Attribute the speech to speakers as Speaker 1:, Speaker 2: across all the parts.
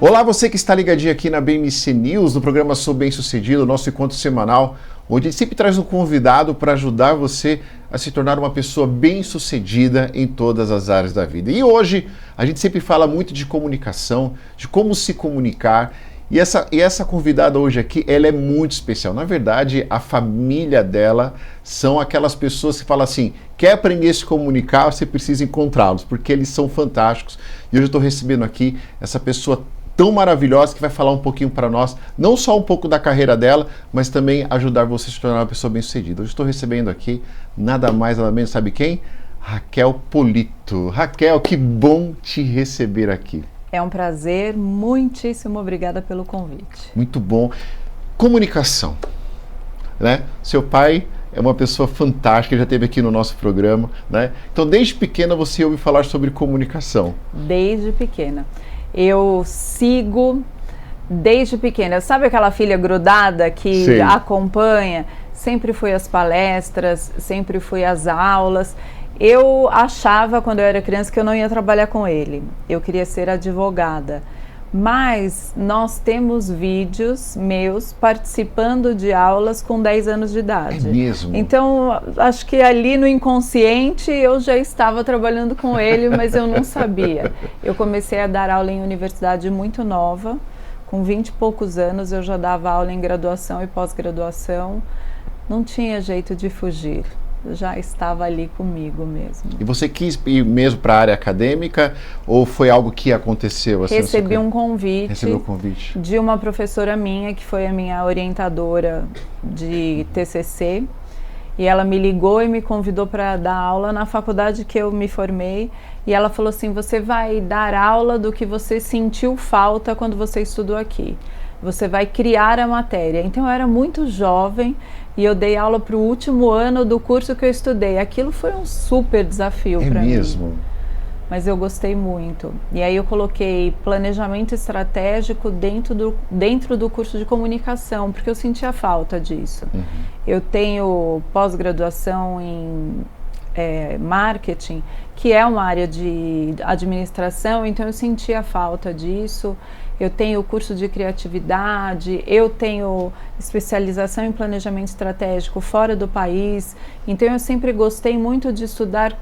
Speaker 1: Olá, você que está ligadinho aqui na BMC News, no programa Sou Bem Sucedido, nosso encontro semanal, onde a gente sempre traz um convidado para ajudar você a se tornar uma pessoa bem sucedida em todas as áreas da vida. E hoje a gente sempre fala muito de comunicação, de como se comunicar. E essa convidada hoje aqui, ela é muito especial. Na verdade, a família dela são aquelas pessoas que falam assim, quer aprender a se comunicar, você precisa encontrá-los, porque eles são fantásticos. E hoje eu estou recebendo aqui essa pessoa tão maravilhosa que vai falar um pouquinho para nós, não só um pouco da carreira dela, mas também ajudar você a se tornar uma pessoa bem-sucedida. Hoje estou recebendo aqui nada mais, nada menos, sabe quem? Raquel Polito. Raquel, que bom te receber aqui.
Speaker 2: É um prazer, muitíssimo obrigada pelo convite.
Speaker 1: Muito bom. Comunicação, né? Seu pai é uma pessoa fantástica, já esteve aqui no nosso programa, né? Então, desde pequena você ouve falar sobre comunicação.
Speaker 2: Desde pequena. Eu sigo desde pequena. Sabe aquela filha grudada que
Speaker 1: Sim.
Speaker 2: acompanha? Sempre fui às palestras, sempre fui às aulas. Eu achava, quando eu era criança, que eu não ia trabalhar com ele. Eu queria ser advogada. Mas nós temos vídeos meus participando de aulas com 10 anos de idade.
Speaker 1: É mesmo?
Speaker 2: Então, acho que ali no inconsciente eu já estava trabalhando com ele, mas eu não sabia. Eu comecei a dar aula em universidade muito nova, com 20 e poucos anos eu já dava aula em graduação e pós-graduação. Não tinha jeito de fugir. Já estava ali comigo mesmo.
Speaker 1: E você quis ir mesmo para a área acadêmica ou foi algo que aconteceu? Assim,
Speaker 2: Recebi um convite.
Speaker 1: Recebeu um convite
Speaker 2: de uma professora minha, que foi a minha orientadora de TCC, e ela me ligou e me convidou para dar aula na faculdade que eu me formei, e ela falou assim, você vai dar aula do que você sentiu falta quando você estudou aqui. Você vai criar a matéria. Então eu era muito jovem e eu dei aula para o último ano do curso que eu estudei. Aquilo foi um super desafio para mim. É mesmo? Mas eu gostei muito. E aí eu coloquei planejamento estratégico dentro do curso de comunicação, porque eu sentia falta disso. Uhum. Eu tenho pós-graduação em marketing, que é uma área de administração, então eu sentia falta disso. Eu tenho curso de criatividade, eu tenho especialização em planejamento estratégico fora do país, então eu sempre gostei muito de estudar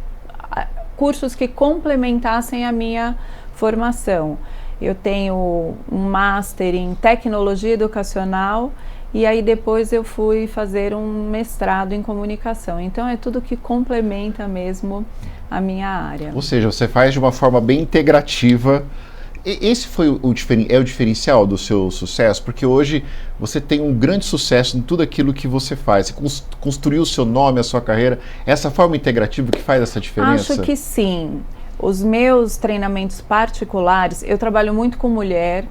Speaker 2: cursos que complementassem a minha formação. Eu tenho um master em tecnologia educacional e aí depois eu fui fazer um mestrado em comunicação. Então é tudo que complementa mesmo a minha área.
Speaker 1: Ou seja, você faz de uma forma bem integrativa. Esse foi o diferencial do seu sucesso, porque hoje você tem um grande sucesso em tudo aquilo que você faz. Você construiu o seu nome, a sua carreira. Essa forma integrativa que faz essa diferença?
Speaker 2: Acho que sim. Os meus treinamentos particulares, eu trabalho muito com mulher,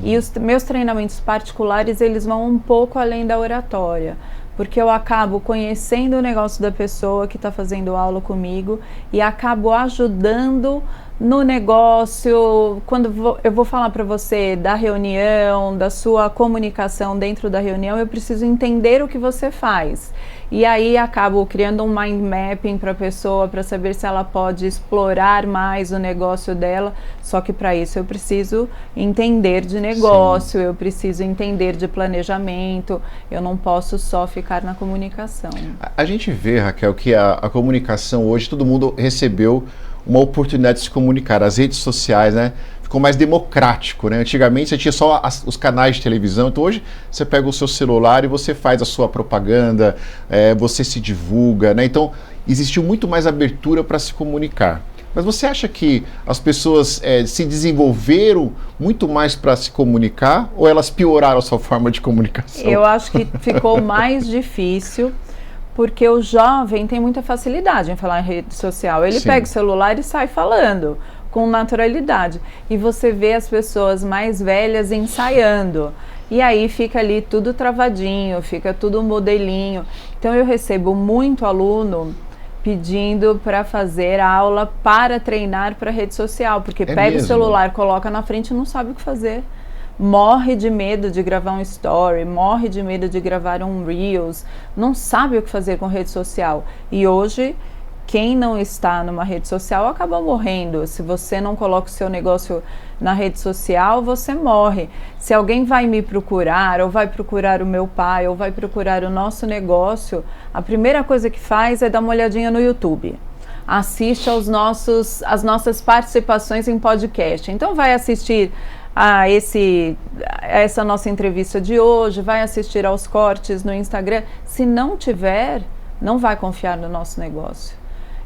Speaker 2: e os meus treinamentos particulares, eles vão um pouco além da oratória, porque eu acabo conhecendo o negócio da pessoa que está fazendo aula comigo e acabo ajudando no negócio. Quando eu vou falar para você da reunião, da sua comunicação dentro da reunião, eu preciso entender o que você faz. E aí acabo criando um mind mapping para a pessoa, para saber se ela pode explorar mais o negócio dela. Só que para isso eu preciso entender de negócio, Sim. Eu preciso entender de planejamento, eu não posso só ficar na comunicação.
Speaker 1: A gente vê, Raquel, que a comunicação hoje, todo mundo recebeu uma oportunidade de se comunicar. As redes sociais, né? Ficou mais democrático, né? Antigamente você tinha só os canais de televisão, então hoje você pega o seu celular e você faz a sua propaganda, você se divulga, né? Então existiu muito mais abertura para se comunicar. Mas você acha que as pessoas se desenvolveram muito mais para se comunicar ou elas pioraram a sua forma de comunicação?
Speaker 2: Eu acho que ficou mais difícil. Porque o jovem tem muita facilidade em falar em rede social. Ele Sim. pega o celular e sai falando com naturalidade. E você vê as pessoas mais velhas ensaiando. E aí fica ali tudo travadinho, fica tudo modelinho. Então eu recebo muito aluno pedindo para fazer aula para treinar para rede social. Porque pega o celular, coloca na frente e não sabe o que fazer. Morre de medo de gravar um story, morre de medo de gravar um Reels, não sabe o que fazer com rede social. E hoje quem não está numa rede social acaba morrendo. Se você não coloca o seu negócio na rede social, você morre. Se alguém vai me procurar, ou vai procurar o meu pai, ou vai procurar o nosso negócio, a primeira coisa que faz é dar uma olhadinha no YouTube. Assiste às nossas participações em podcast. Então vai assistir a essa nossa entrevista de hoje, vai assistir aos cortes no Instagram. Se não tiver, não vai confiar no nosso negócio.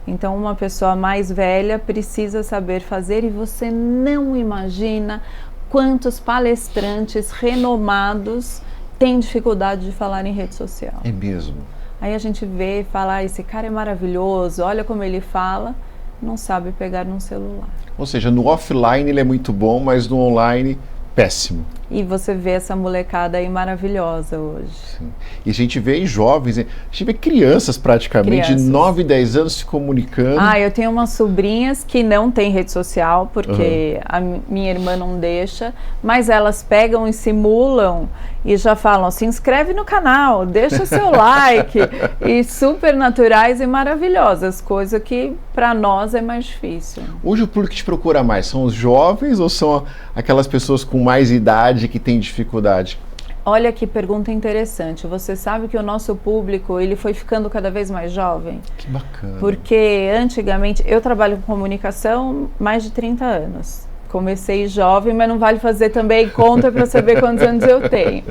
Speaker 2: Então, uma pessoa mais velha precisa saber fazer, e você não imagina quantos palestrantes renomados têm dificuldade de falar em rede social.
Speaker 1: É mesmo?
Speaker 2: Aí a gente vê e fala, esse cara é maravilhoso, olha como ele fala, não sabe pegar num celular.
Speaker 1: Ou seja, no offline ele é muito bom, mas no online, péssimo.
Speaker 2: E você vê essa molecada aí maravilhosa hoje.
Speaker 1: Sim. E a gente vê jovens, a gente vê crianças praticamente, de 9, 10 anos se comunicando.
Speaker 2: Eu tenho umas sobrinhas que não têm rede social, porque a minha irmã não deixa, mas elas pegam e simulam e já falam, se inscreve no canal, deixa seu like, e super naturais e maravilhosas, coisa que para nós é mais difícil.
Speaker 1: Hoje o público que te procura mais, são os jovens ou são aquelas pessoas com mais idade que têm dificuldade?
Speaker 2: Olha que pergunta interessante. Você sabe que o nosso público, ele foi ficando cada vez mais jovem?
Speaker 1: Que bacana.
Speaker 2: Porque antigamente, eu trabalho com comunicação mais de 30 anos. Comecei jovem, mas não vale fazer também conta para saber quantos anos eu tenho.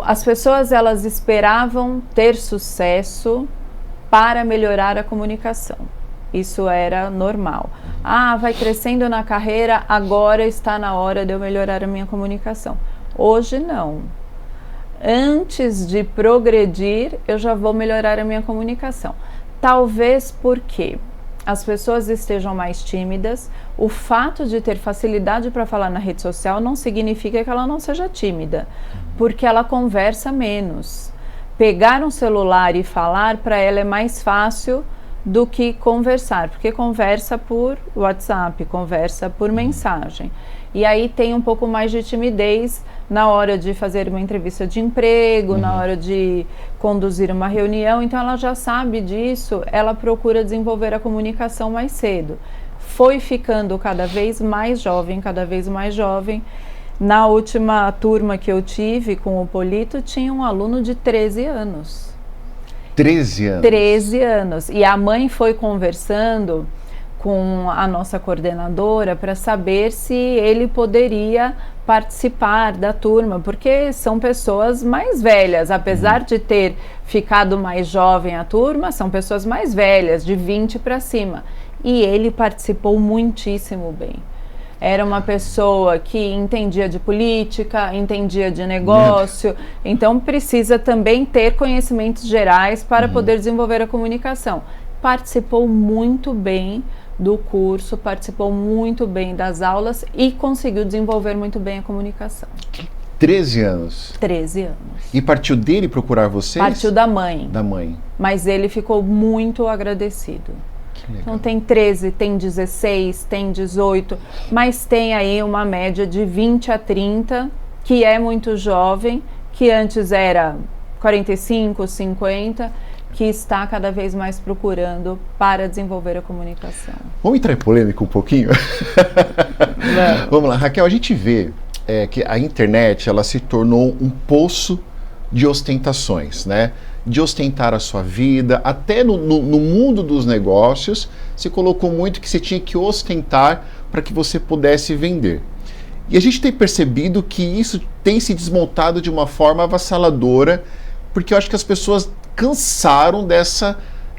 Speaker 2: As pessoas, elas esperavam ter sucesso para melhorar a comunicação. Isso era normal. Vai crescendo na carreira, agora está na hora de eu melhorar a minha comunicação. Hoje não. Antes de progredir, eu já vou melhorar a minha comunicação. Talvez porque as pessoas estejam mais tímidas. O fato de ter facilidade para falar na rede social não significa que ela não seja tímida, porque ela conversa menos. Pegar um celular e falar, para ela é mais fácil do que conversar, porque conversa por WhatsApp, conversa por mensagem. E aí tem um pouco mais de timidez na hora de fazer uma entrevista de emprego, na hora de conduzir uma reunião, então ela já sabe disso, ela procura desenvolver a comunicação mais cedo. Foi ficando cada vez mais jovem, cada vez mais jovem. Na última turma que eu tive com o Polito, tinha um aluno de 13 anos.
Speaker 1: 13 anos?
Speaker 2: 13 anos. E a mãe foi conversando com a nossa coordenadora para saber se ele poderia participar da turma, porque são pessoas mais velhas, apesar de ter ficado mais jovem a turma, são pessoas mais velhas, de 20 para cima. E ele participou muitíssimo bem. Era uma pessoa que entendia de política, entendia de negócio, então precisa também ter conhecimentos gerais para poder desenvolver a comunicação. Participou muito bem do curso, participou muito bem das aulas e conseguiu desenvolver muito bem a comunicação.
Speaker 1: 13 anos?
Speaker 2: 13 anos.
Speaker 1: E partiu dele procurar vocês?
Speaker 2: Partiu da mãe.
Speaker 1: Da mãe.
Speaker 2: Mas ele ficou muito agradecido. Então tem 13, tem 16, tem 18, mas tem aí uma média de 20 a 30, que é muito jovem, que antes era 45, 50, que está cada vez mais procurando para desenvolver a comunicação.
Speaker 1: Vamos entrar em polêmica um pouquinho? Vamos lá, Raquel, a gente vê que a internet, ela se tornou um poço de ostentações, né? De ostentar a sua vida, até no mundo dos negócios, se colocou muito que você tinha que ostentar para que você pudesse vender. E a gente tem percebido que isso tem se desmontado de uma forma avassaladora, porque eu acho que as pessoas cansaram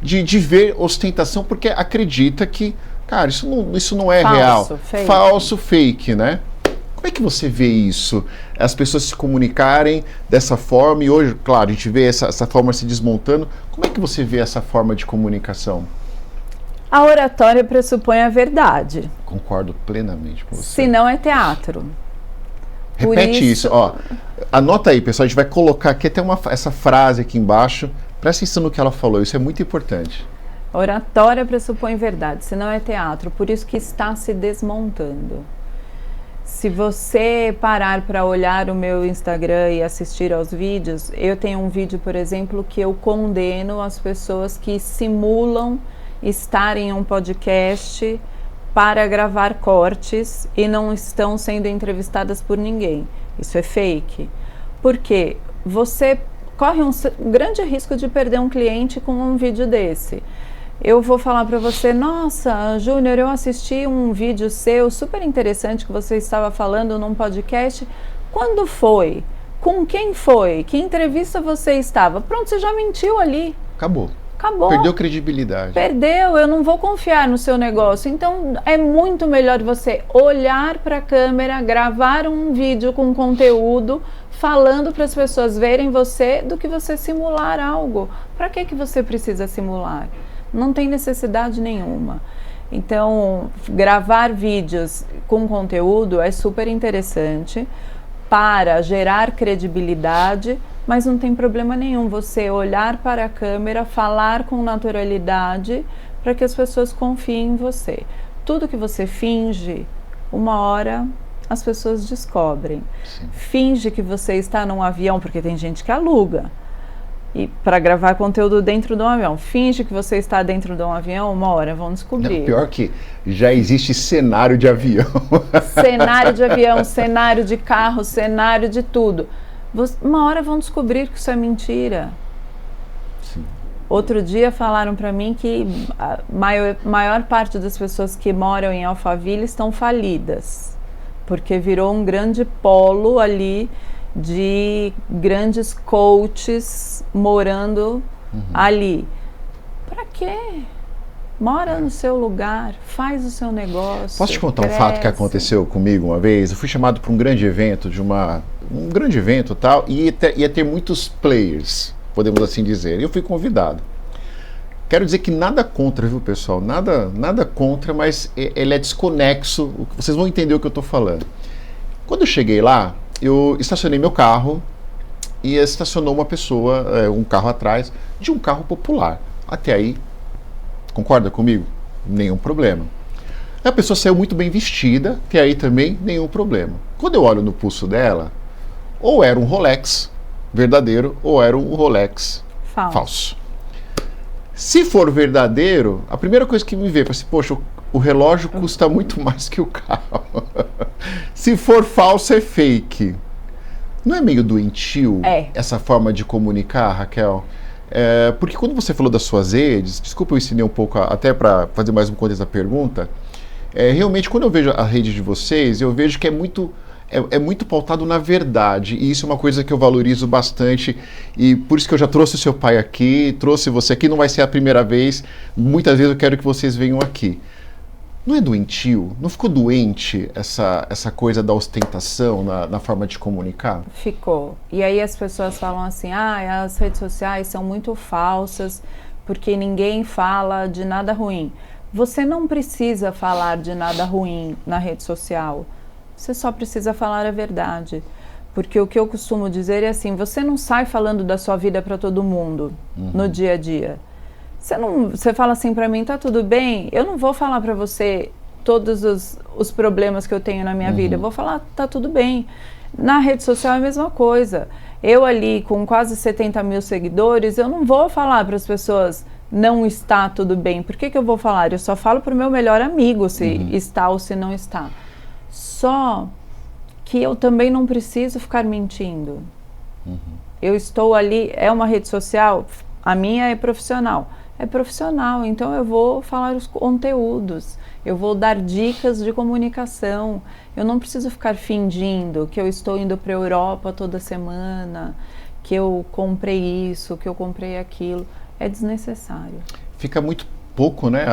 Speaker 1: de ver ostentação, porque acredita que, cara, isso não é real.
Speaker 2: Fake.
Speaker 1: Falso, fake, né? Como é que você vê isso? As pessoas se comunicarem dessa forma, e hoje, claro, a gente vê essa forma se desmontando. Como é que você vê essa forma de comunicação?
Speaker 2: A oratória pressupõe a verdade.
Speaker 1: Concordo plenamente com você.
Speaker 2: Se não é teatro.
Speaker 1: Repete isso, ó. Anota aí, pessoal, a gente vai colocar aqui até essa frase aqui embaixo. Presta atenção no que ela falou, isso é muito importante.
Speaker 2: Oratória pressupõe verdade, se não é teatro, por isso que está se desmontando. Se você parar para olhar o meu Instagram e assistir aos vídeos, eu tenho um vídeo, por exemplo, que eu condeno as pessoas que simulam estar em um podcast para gravar cortes e não estão sendo entrevistadas por ninguém. Isso é fake. Porque você corre um grande risco de perder um cliente com um vídeo desse. Eu vou falar para você, nossa, Júnior, eu assisti um vídeo seu super interessante que você estava falando num podcast. Quando foi? Com quem foi? Que entrevista você estava? Pronto, você já mentiu ali.
Speaker 1: Acabou.
Speaker 2: Acabou.
Speaker 1: Perdeu credibilidade.
Speaker 2: Perdeu, eu não vou confiar no seu negócio. Então, é muito melhor você olhar para a câmera, gravar um vídeo com conteúdo, falando para as pessoas verem você, do que você simular algo. Para que você precisa simular? Não tem necessidade nenhuma. Então, gravar vídeos com conteúdo é super interessante para gerar credibilidade, mas não tem problema nenhum você olhar para a câmera, falar com naturalidade para que as pessoas confiem em você. Tudo que você finge, uma hora as pessoas descobrem.
Speaker 1: Sim.
Speaker 2: Finge que você está num avião, porque tem gente que aluga e para gravar conteúdo dentro de um avião. Finge que você está dentro de um avião, uma hora vão descobrir.
Speaker 1: Não, pior que já existe cenário de avião.
Speaker 2: Cenário de avião, cenário de carro, cenário de tudo. Uma hora vão descobrir que isso é mentira.
Speaker 1: Sim.
Speaker 2: Outro dia falaram para mim que a maior parte das pessoas que moram em Alphaville estão falidas, porque virou um grande polo ali de grandes coaches morando ali. Para quê? Mora no seu lugar, faz o seu negócio.
Speaker 1: Posso te contar
Speaker 2: cresce.
Speaker 1: um fato que aconteceu comigo uma vez? Eu fui chamado para um grande evento, um grande evento e tal, e ia ter muitos players, podemos assim dizer. E eu fui convidado. Quero dizer que nada contra, viu, pessoal? Nada contra, mas ele é desconexo. Vocês vão entender o que eu estou falando. Quando eu cheguei lá, eu estacionei meu carro e estacionou uma pessoa, um carro atrás, de um carro popular. Até aí, concorda comigo? Nenhum problema. A pessoa saiu muito bem vestida, até aí também nenhum problema. Quando eu olho no pulso dela, ou era um Rolex verdadeiro, ou era um Rolex falso. Se for verdadeiro, a primeira coisa que me vê, assim, poxa, o relógio custa muito mais que o carro. Se for falso, é fake. Não é meio doentio essa forma de comunicar, Raquel? Porque quando você falou das suas redes, desculpa, eu ensinei um pouco, até para fazer mais um contexto da pergunta, realmente quando eu vejo a rede de vocês, eu vejo que é muito pautado na verdade, e isso é uma coisa que eu valorizo bastante, e por isso que eu já trouxe o seu pai aqui, trouxe você aqui, não vai ser a primeira vez, muitas vezes eu quero que vocês venham aqui. Não é doentio? Não ficou doente essa coisa da ostentação na forma de comunicar?
Speaker 2: Ficou. E aí as pessoas falam assim, as redes sociais são muito falsas, porque ninguém fala de nada ruim. Você não precisa falar de nada ruim na rede social. Você só precisa falar a verdade. Porque o que eu costumo dizer é assim, você não sai falando da sua vida para todo mundo no dia a dia. Você fala assim para mim, tá tudo bem? Eu não vou falar para você todos os problemas que eu tenho na minha vida. Eu vou falar, tá tudo bem. Na rede social é a mesma coisa. Eu ali com quase 70 mil seguidores, eu não vou falar para as pessoas, não está tudo bem. Por que eu vou falar? Eu só falo para o meu melhor amigo se está ou se não está. Só que eu também não preciso ficar mentindo. Eu estou ali, é uma rede social, a minha é profissional. É profissional, então eu vou falar os conteúdos, eu vou dar dicas de comunicação. Eu não preciso ficar fingindo que eu estou indo para a Europa toda semana, que eu comprei isso, que eu comprei aquilo. É desnecessário.
Speaker 1: Fica muito pouco, né?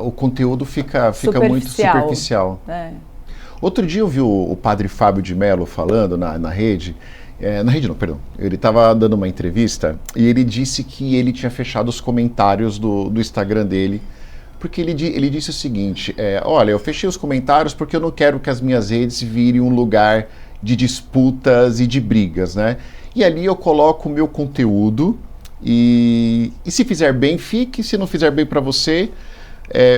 Speaker 1: O conteúdo fica muito superficial. Outro dia eu vi o padre Fábio de Mello falando na rede. Na rede não, perdão. Ele estava dando uma entrevista e ele disse que ele tinha fechado os comentários do Instagram dele, porque ele disse o seguinte, olha, eu fechei os comentários porque eu não quero que as minhas redes virem um lugar de disputas e de brigas, né? E ali eu coloco o meu conteúdo e se fizer bem, fique, se não fizer bem para você,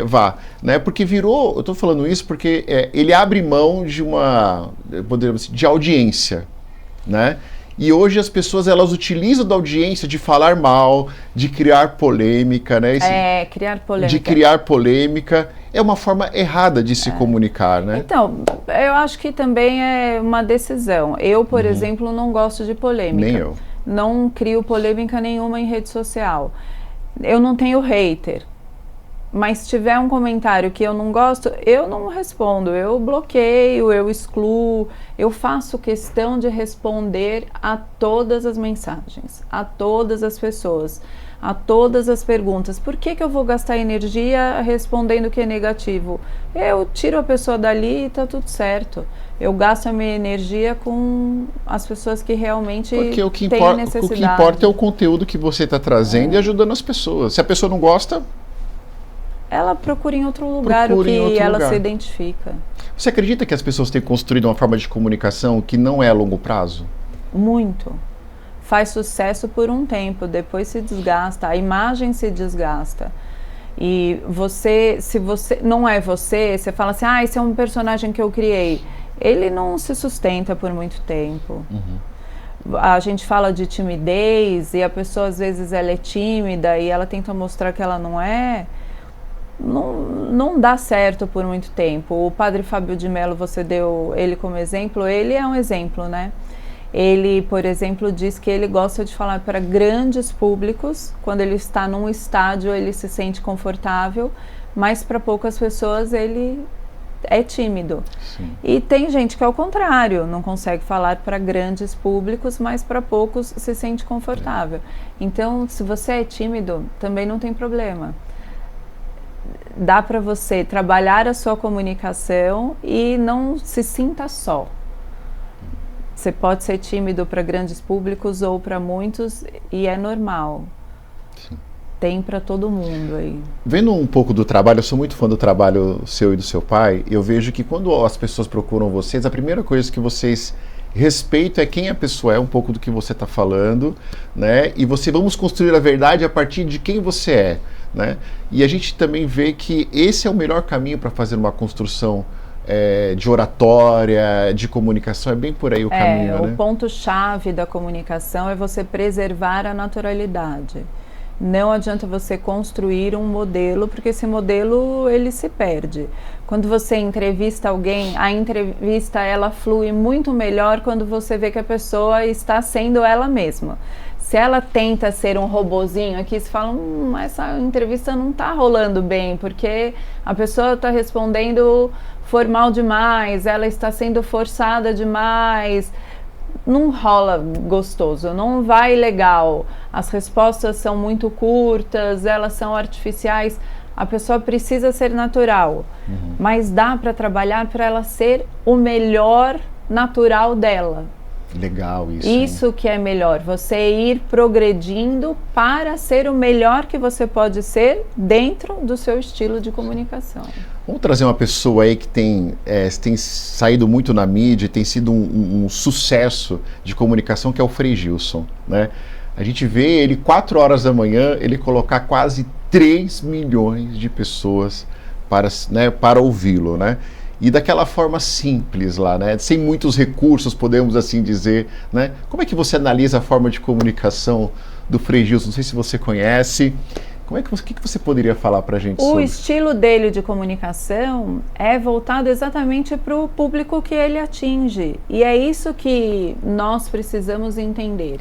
Speaker 1: vá, né? Porque virou, eu estou falando isso porque ele abre mão de podemos dizer, de audiência, né? E hoje as pessoas, elas utilizam da audiência de falar mal, de criar polêmica, né?
Speaker 2: Criar polêmica.
Speaker 1: De criar polêmica. É uma forma errada de se comunicar, né?
Speaker 2: Então, eu acho que também é uma decisão. Eu, por exemplo, não gosto de polêmica.
Speaker 1: Nem eu.
Speaker 2: Não crio polêmica nenhuma em rede social. Eu não tenho hater. Mas se tiver um comentário que eu não gosto, eu não respondo, eu bloqueio, eu excluo, eu faço questão de responder a todas as mensagens, a todas as pessoas, a todas as perguntas. Por que eu vou gastar energia respondendo que é negativo? Eu tiro a pessoa dali e tá tudo certo. Eu gasto a minha energia com as pessoas que realmente têm necessidade.
Speaker 1: O que importa é o conteúdo que você está trazendo e ajudando as pessoas. Se a pessoa não gosta,
Speaker 2: ela procura em outro lugar o que ela se identifica.
Speaker 1: Você acredita que as pessoas têm construído uma forma de comunicação que não é a longo prazo?
Speaker 2: Muito. Faz sucesso por um tempo, depois se desgasta, a imagem se desgasta. E se você não é você fala assim, esse é um personagem que eu criei. Ele não se sustenta por muito tempo. A gente fala de timidez e a pessoa às vezes ela é tímida e ela tenta mostrar que ela não é. Não dá certo por muito tempo. O padre Fábio de Mello, você deu ele como exemplo, ele é um exemplo, né? Ele, por exemplo, diz que ele gosta de falar para grandes públicos, quando ele está num estádio ele se sente confortável, mas para poucas pessoas ele é tímido.
Speaker 1: Sim.
Speaker 2: E tem gente que é o contrário, não consegue falar para grandes públicos, mas para poucos se sente confortável. Então, se você é tímido, também não tem problema. Dá para você trabalhar a sua comunicação e não se sinta só. Você pode ser tímido para grandes públicos ou para muitos e é normal.
Speaker 1: Sim.
Speaker 2: Tem para todo mundo aí.
Speaker 1: Vendo um pouco do trabalho, eu sou muito fã do trabalho seu e do seu pai, eu vejo que quando as pessoas procuram vocês, a primeira coisa que vocês respeitam é quem a pessoa é, um pouco do que você está falando, né? E vamos construir a verdade a partir de quem você é. Né? E a gente também vê que esse é o melhor caminho para fazer uma construção de oratória, de comunicação, é bem por aí o caminho.
Speaker 2: O
Speaker 1: né?
Speaker 2: ponto-chave da comunicação é você preservar a naturalidade. Não adianta você construir um modelo, porque esse modelo ele se perde. Quando você entrevista alguém, a entrevista ela flui muito melhor quando você vê que a pessoa está sendo ela mesma. Se ela tenta ser um robozinho aqui, você fala, essa entrevista não está rolando bem, porque a pessoa está respondendo formal demais, ela está sendo forçada demais, não rola gostoso, não vai legal, as respostas são muito curtas, elas são artificiais, a pessoa precisa ser natural, mas dá para trabalhar para ela ser o melhor natural dela.
Speaker 1: Legal isso.
Speaker 2: Isso que é melhor, você ir progredindo para ser o melhor que você pode ser dentro do seu estilo de comunicação.
Speaker 1: Vamos trazer uma pessoa aí que tem saído muito na mídia, tem sido um sucesso de comunicação, que é o Frei Gilson, né? A gente vê ele 4 horas da manhã, ele colocar quase 3 milhões de pessoas para ouvi-lo, né? E daquela forma simples lá, né? Sem muitos recursos, podemos assim dizer, né? Como é que você analisa a forma de comunicação do Frei Gilson? Não sei se você conhece. O que você poderia falar para a gente sobre?
Speaker 2: O estilo dele de comunicação é voltado exatamente para o público que ele atinge. E é isso que nós precisamos entender.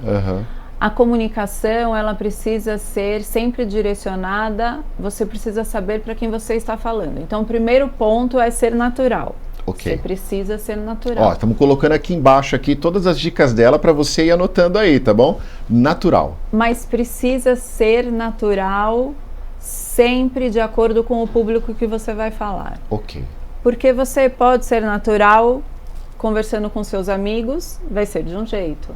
Speaker 2: A comunicação, ela precisa ser sempre direcionada, você precisa saber para quem você está falando. Então, o primeiro ponto é ser natural.
Speaker 1: Ok.
Speaker 2: Você precisa ser natural.
Speaker 1: Estamos colocando aqui embaixo todas as dicas dela para você ir anotando aí, tá bom? Natural.
Speaker 2: Mas precisa ser natural sempre de acordo com o público que você vai falar.
Speaker 1: Ok.
Speaker 2: Porque você pode ser natural conversando com seus amigos, vai ser de um jeito.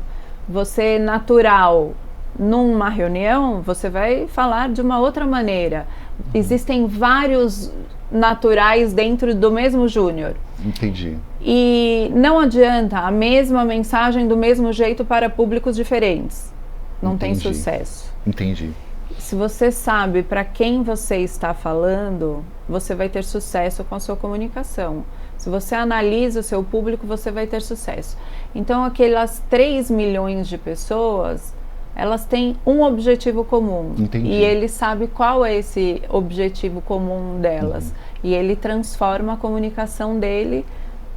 Speaker 2: Você natural numa reunião, você vai falar de uma outra maneira. Existem vários naturais dentro do mesmo júnior.
Speaker 1: Entendi.
Speaker 2: E não adianta a mesma mensagem do mesmo jeito para públicos diferentes. Não tem sucesso.
Speaker 1: Entendi.
Speaker 2: Se você sabe para quem você está falando, você vai ter sucesso com a sua comunicação. Se você analisa o seu público, você vai ter sucesso. Então, aquelas 3 milhões de pessoas, elas têm um objetivo comum.
Speaker 1: Entendi.
Speaker 2: E ele sabe qual é esse objetivo comum delas. E ele transforma a comunicação dele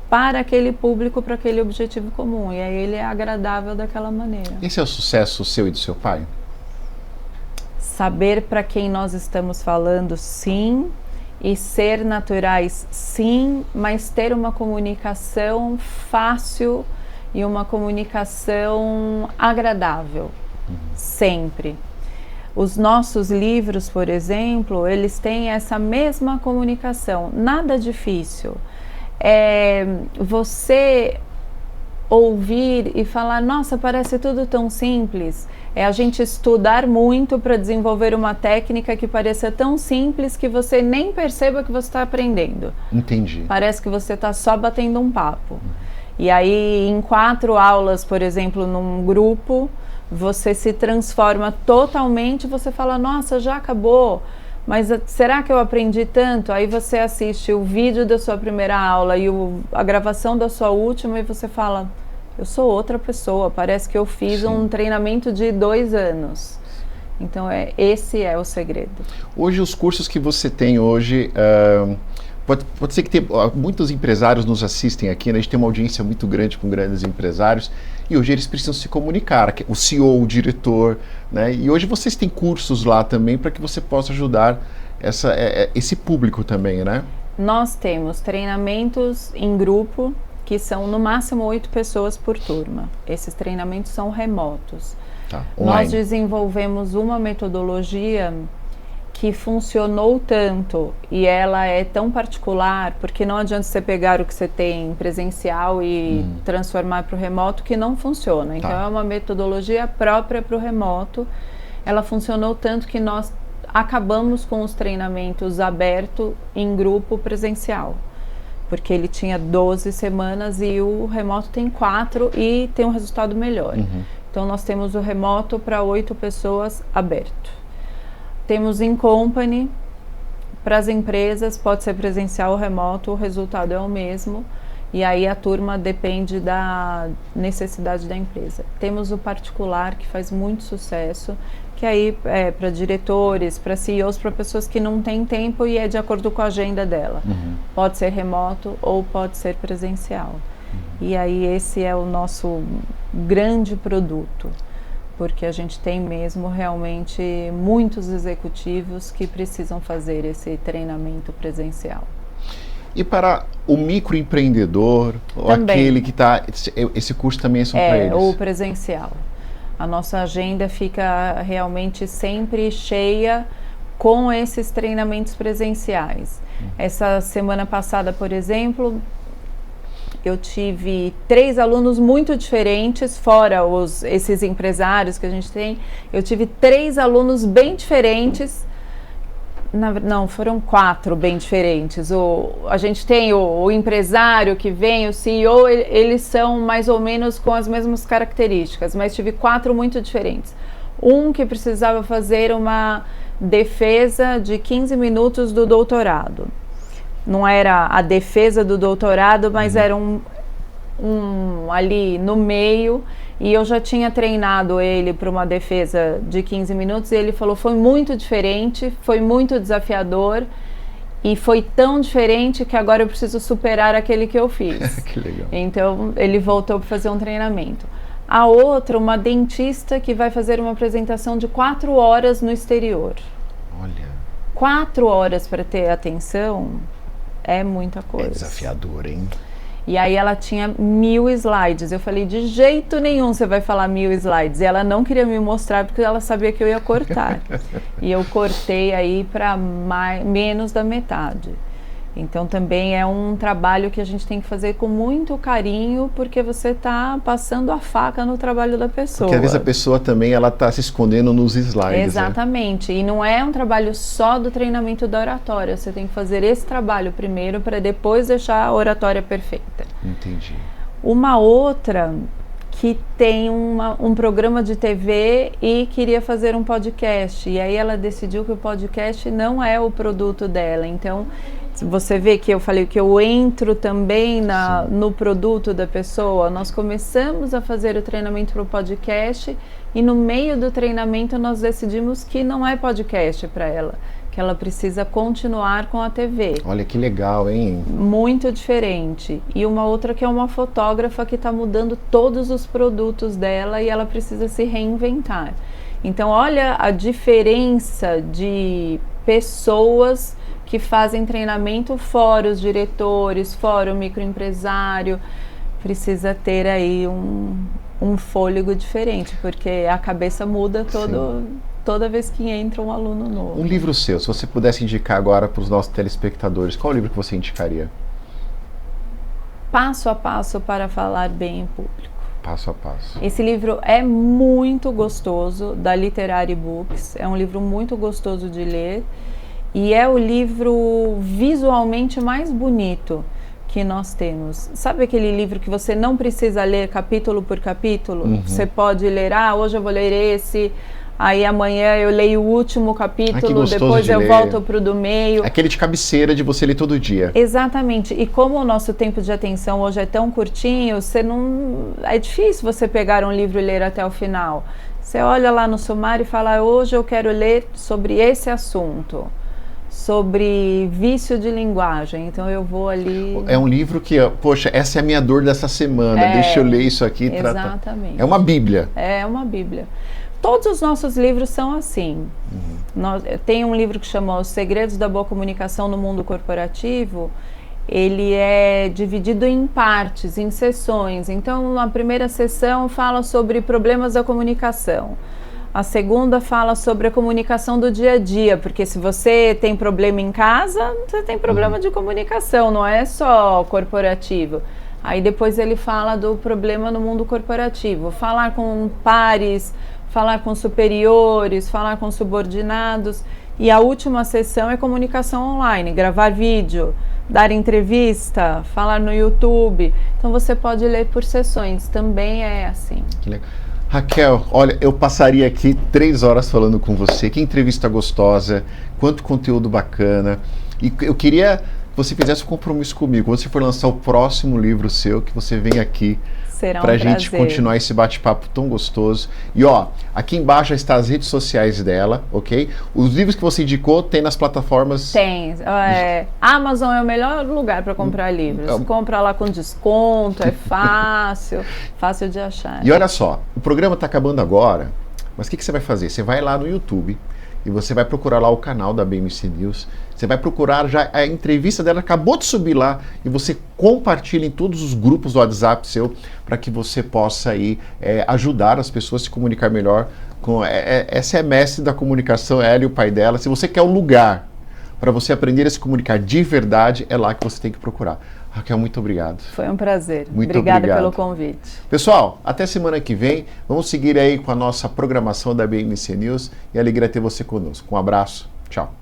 Speaker 2: para aquele público, para aquele objetivo comum. E aí ele é agradável daquela maneira.
Speaker 1: Esse é o sucesso seu e do seu pai?
Speaker 2: Saber para quem nós estamos falando, sim. E ser naturais, sim. Mas ter uma comunicação fácil e uma comunicação agradável. Sempre. Os nossos livros, por exemplo, eles têm essa mesma comunicação. Nada difícil. É você ouvir e falar, nossa, parece tudo tão simples. É a gente estudar muito para desenvolver uma técnica que pareça tão simples que você nem perceba que você está aprendendo.
Speaker 1: Entendi.
Speaker 2: Parece que você está só batendo um papo. E aí, em 4 aulas, por exemplo, num grupo, você se transforma totalmente, você fala, nossa, já acabou, mas será que eu aprendi tanto? Aí você assiste o vídeo da sua primeira aula e a gravação da sua última e você fala, eu sou outra pessoa, parece que eu fiz um treinamento de 2 anos. Então, esse é o segredo.
Speaker 1: Hoje, os cursos que você tem hoje, pode ser que muitos empresários nos assistem aqui, né? A gente tem uma audiência muito grande com grandes empresários e hoje eles precisam se comunicar, o CEO, o diretor, né? E hoje vocês têm cursos lá também para que você possa ajudar esse público também, né?
Speaker 2: Nós temos treinamentos em grupo, que são no máximo 8 pessoas por turma. Esses treinamentos são remotos.
Speaker 1: Tá,
Speaker 2: nós desenvolvemos uma metodologia que funcionou tanto e ela é tão particular, porque não adianta você pegar o que você tem presencial e transformar para o remoto, que não funciona. Então é uma metodologia própria para o remoto. Ela funcionou tanto que nós acabamos com os treinamentos abertos em grupo presencial, porque ele tinha 12 semanas e o remoto tem 4 e tem um resultado melhor. Então nós temos o remoto para 8 pessoas aberto. Temos em company, para as empresas, pode ser presencial ou remoto, o resultado é o mesmo. E aí a turma depende da necessidade da empresa. Temos o particular, que faz muito sucesso, que aí é para diretores, para CEOs, para pessoas que não têm tempo e é de acordo com a agenda dela. Pode ser remoto ou pode ser presencial. E aí esse é o nosso grande produto, porque a gente tem mesmo realmente muitos executivos que precisam fazer esse treinamento presencial.
Speaker 1: E para o microempreendedor, ou aquele que está... Esse curso também é só para eles?
Speaker 2: O presencial. A nossa agenda fica realmente sempre cheia com esses treinamentos presenciais. Essa semana passada, por exemplo, eu tive 3 alunos muito diferentes, fora esses empresários que a gente tem. Eu tive 3 alunos bem diferentes. Não, foram 4 bem diferentes. A gente tem o empresário que vem, o CEO, eles são mais ou menos com as mesmas características, mas tive 4 muito diferentes. Um que precisava fazer uma defesa de 15 minutos do doutorado. Não era a defesa do doutorado, mas era um ali no meio, e eu já tinha treinado ele para uma defesa de 15 minutos, e ele falou, foi muito diferente, foi muito desafiador, e foi tão diferente que agora eu preciso superar aquele que eu fiz.
Speaker 1: Que legal.
Speaker 2: Então, ele voltou para fazer um treinamento. A outra, uma dentista que vai fazer uma apresentação de 4 horas no exterior.
Speaker 1: Olha.
Speaker 2: 4 horas para ter atenção é muita coisa.
Speaker 1: É desafiador, hein?
Speaker 2: E aí ela tinha 1000 slides. Eu falei, de jeito nenhum você vai falar 1000 slides. E ela não queria me mostrar porque ela sabia que eu ia cortar. E eu cortei aí para menos da metade. Então também é um trabalho que a gente tem que fazer com muito carinho, porque você está passando a faca no trabalho da pessoa.
Speaker 1: Porque às vezes a pessoa também está se escondendo nos slides.
Speaker 2: Exatamente. Né? E não é um trabalho só do treinamento da oratória. Você tem que fazer esse trabalho primeiro para depois deixar a oratória perfeita.
Speaker 1: Entendi.
Speaker 2: Uma outra que tem um programa de TV e queria fazer um podcast. E aí ela decidiu que o podcast não é o produto dela. Então, você vê que eu falei que eu entro também no produto da pessoa. Nós começamos a fazer o treinamento para o podcast e no meio do treinamento nós decidimos que não é podcast para ela, que ela precisa continuar com a TV.
Speaker 1: Olha que legal, hein?
Speaker 2: Muito diferente. E uma outra que é uma fotógrafa que está mudando todos os produtos dela e ela precisa se reinventar. Então, olha a diferença de pessoas que fazem treinamento fora os diretores, fora o microempresário. Precisa ter aí um fôlego diferente, porque a cabeça muda toda vez que entra um aluno novo.
Speaker 1: Um livro seu, se você pudesse indicar agora para os nossos telespectadores, qual livro que você indicaria?
Speaker 2: Passo a Passo para Falar Bem em Público.
Speaker 1: Passo a Passo.
Speaker 2: Esse livro é muito gostoso, da Literary Books. É um livro muito gostoso de ler e é o livro visualmente mais bonito que nós temos. Sabe aquele livro que você não precisa ler capítulo por capítulo? Uhum. Você pode ler, hoje eu vou ler esse, aí amanhã eu leio o último capítulo, depois eu volto para o do meio.
Speaker 1: Aquele de cabeceira de você ler todo dia.
Speaker 2: Exatamente. E como o nosso tempo de atenção hoje é tão curtinho, é difícil você pegar um livro e ler até o final. Você olha lá no sumário e fala, hoje eu quero ler sobre esse assunto, sobre vício de linguagem, então eu vou ali...
Speaker 1: É um livro que, poxa, essa é a minha dor dessa semana, deixa eu ler isso aqui.
Speaker 2: Exatamente.
Speaker 1: É uma bíblia.
Speaker 2: É uma bíblia. Todos os nossos livros são assim. Tem um livro que chama Os Segredos da Boa Comunicação no Mundo Corporativo. Ele é dividido em partes, em sessões. Então, a primeira sessão fala sobre problemas da comunicação. A segunda fala sobre a comunicação do dia a dia, porque se você tem problema em casa, você tem problema de comunicação, não é só corporativo. Aí depois ele fala do problema no mundo corporativo, falar com pares, falar com superiores, falar com subordinados. E a última sessão é comunicação online, gravar vídeo, dar entrevista, falar no YouTube. Então você pode ler por sessões, também é assim.
Speaker 1: Que legal. Raquel, olha, eu passaria aqui 3 horas falando com você. Que entrevista gostosa, quanto conteúdo bacana. E eu queria que você fizesse um compromisso comigo. Quando você for lançar o próximo livro seu, que você venha aqui para a gente continuar esse bate-papo tão gostoso. E ó, aqui embaixo já está as redes sociais dela, ok? Os livros que você indicou tem nas plataformas?
Speaker 2: Tem. Amazon é o melhor lugar para comprar livros. Compra lá com desconto, é fácil, fácil de achar.
Speaker 1: E olha só, o programa está acabando agora, mas o que você vai fazer? Você vai lá no YouTube e você vai procurar lá o canal da BMC News. Você vai procurar já a entrevista dela, acabou de subir lá, e você compartilha em todos os grupos do WhatsApp seu, para que você possa aí ajudar as pessoas a se comunicar melhor. Essa é a mestre da comunicação, ela e o pai dela. Se você quer um lugar para você aprender a se comunicar de verdade, é lá que você tem que procurar. Raquel, muito obrigado.
Speaker 2: Foi um prazer.
Speaker 1: Muito
Speaker 2: Obrigada
Speaker 1: obrigado
Speaker 2: pelo convite.
Speaker 1: Pessoal, até semana que vem. Vamos seguir aí com a nossa programação da BMC News e é alegria ter você conosco. Um abraço. Tchau.